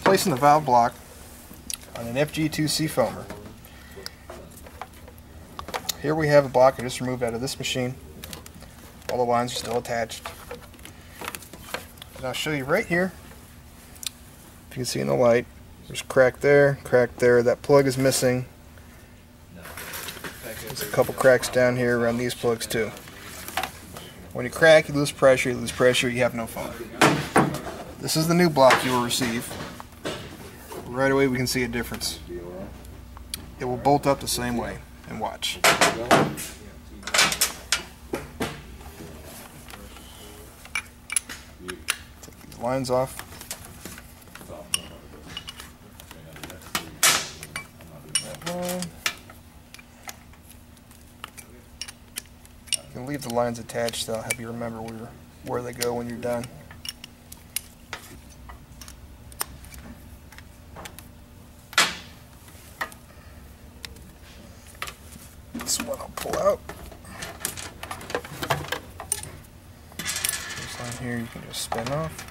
replacing the valve block on an FG2C foamer. Here we have a block I just removed out of this machine. All the lines are still attached. And I'll show you right here. If you can see in the light, there's a crack there, that plug is missing. There's a couple cracks down here around these plugs too. When you crack, you lose pressure, you have no foam. This is the new block you will receive. Right away we can see a difference. It will bolt up the same way, and watch. Take these lines off. You can leave the lines attached, that'll help you remember where they go when you're done. This one I'll pull out. This line here you can just spin off.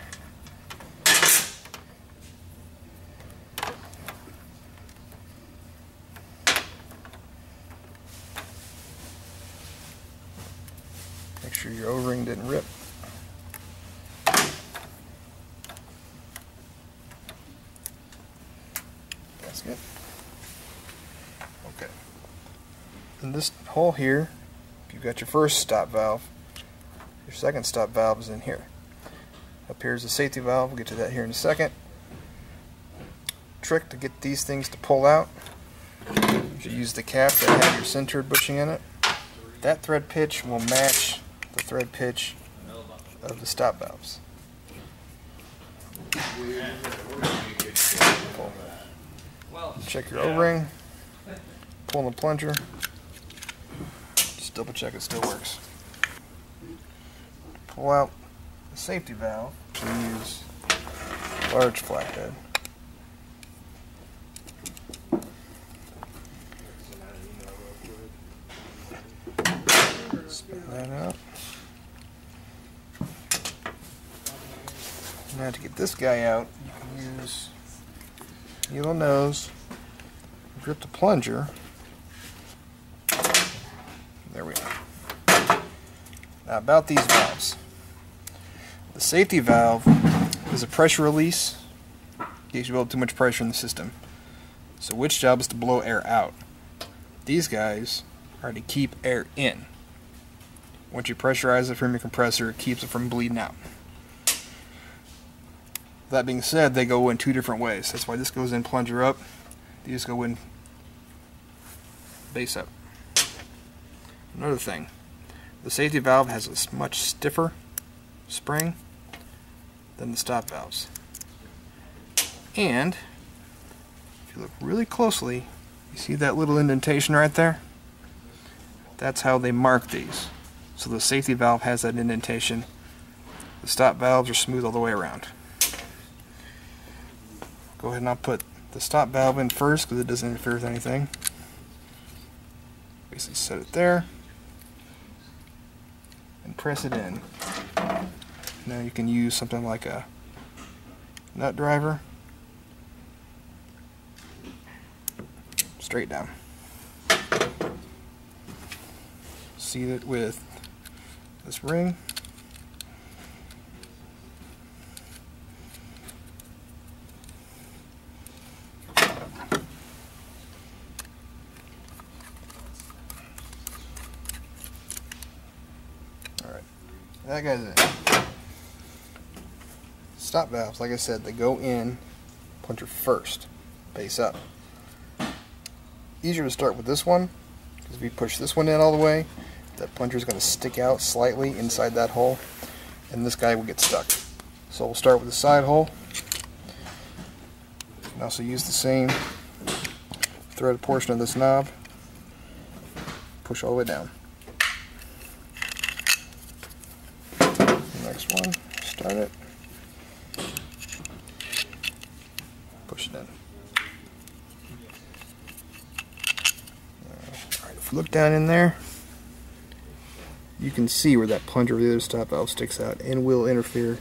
Make sure your O-ring didn't rip. That's good. Okay. In this hole here, if you've got your first stop valve, your second stop valve is in here. Up here is the safety valve. We'll get to that here in a second. Trick to get these things to pull out. You use the cap that has your centered bushing in it. That thread pitch will match the thread pitch of the stop valves. Check your O-ring, pull the plunger, just double check it still works. Pull out the safety valve, we use large flathead. Spin that out. Now to get this guy out, you can use needle nose, grip the plunger. There we go. Now about these valves. The safety valve is a pressure release in case you build too much pressure in the system. So which job is to blow air out? These guys are to keep air in. Once you pressurize it from your compressor, it keeps it from bleeding out. That being said, they go in two different ways. That's why this goes in plunger up. These go in base up. Another thing, the safety valve has a much stiffer spring than the stop valves. And if you look really closely, you see that little indentation right there? That's how they mark these. So the safety valve has that indentation. The stop valves are smooth all the way around. Go ahead and I'll put the stop valve in first because it doesn't interfere with anything. Basically set it there and press it in. Now you can use something like a nut driver. Straight down. Seat it with this ring. That guy's in. Stop valves, like I said, they go in plunger first, base up. Easier to start with this one, because if you push this one in all the way, that plunger is going to stick out slightly inside that hole, and this guy will get stuck. So we'll start with the side hole. You can also use the same threaded portion of this knob. Push all the way down. Next one, start it, push it in. Alright, if you look down in there, you can see where that plunger of the other stop valve sticks out and will interfere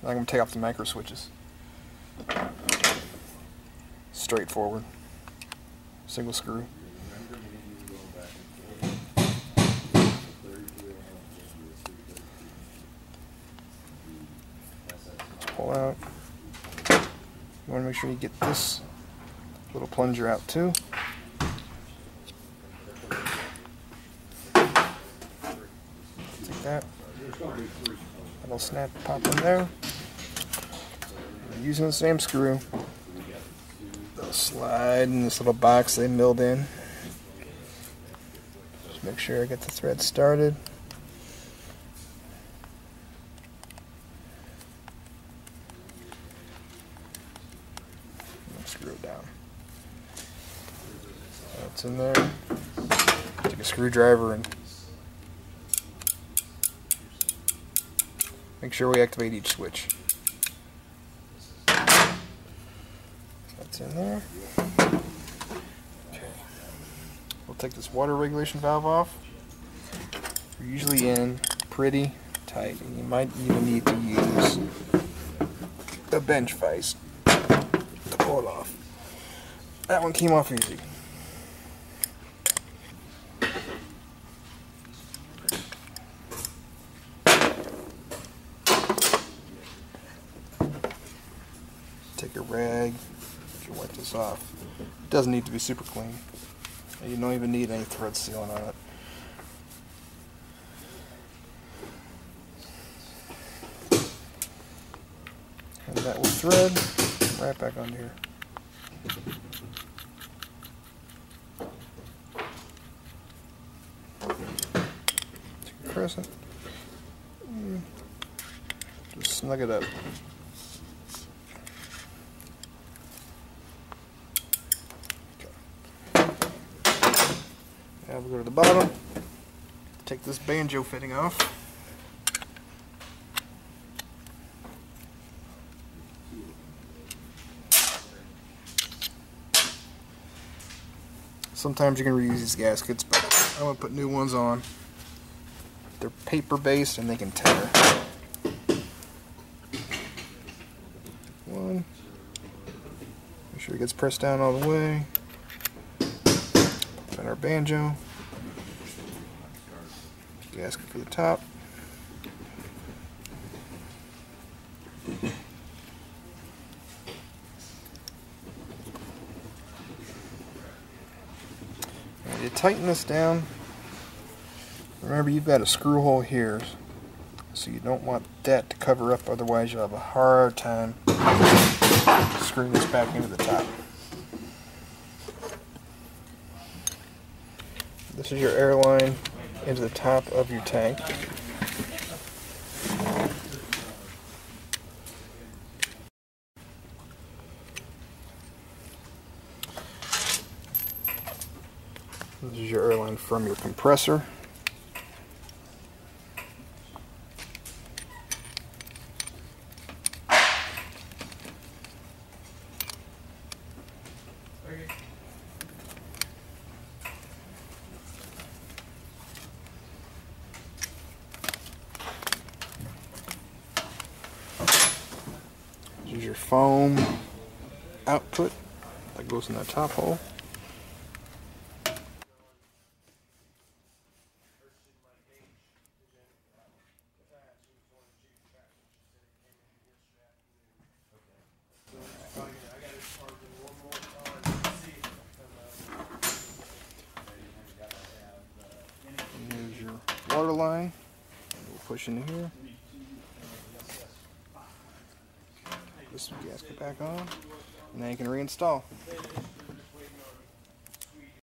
Now I'm going to take off the micro switches. Straightforward. Single screw. Pull out. You want to make sure you get this little plunger out too. Take that. Little snap pop in there. Using the same screw. They'll slide in this little box they milled in. Just make sure I get the thread started. And screw it down. That's in there. Take a screwdriver and make sure we activate each switch. That's in there. Okay. We'll take this water regulation valve off. They're usually in pretty tight, and you might even need to use a bench vise to pull it off. That one came off easy. Take a rag, you wipe this off. It doesn't need to be super clean. You don't even need any thread sealing on it. And that will thread right back onto here. Take a crescent. Just snug it up. Now we'll go to the bottom, take this banjo fitting off. Sometimes you can reuse these gaskets, but I'm going to put new ones on. They're paper based and they can tear. One. Make sure it gets pressed down all the way. Put in our banjo. Gasket for the top. And you tighten this down. Remember, you've got a screw hole here, so you don't want that to cover up, otherwise you'll have a hard time screwing this back into the top. This is your air line into the top of your tank. This is your air line from your compressor. This is your foam output that goes in that top hole. And here's your water line. We'll push into here. This gasket back on, and then you can reinstall.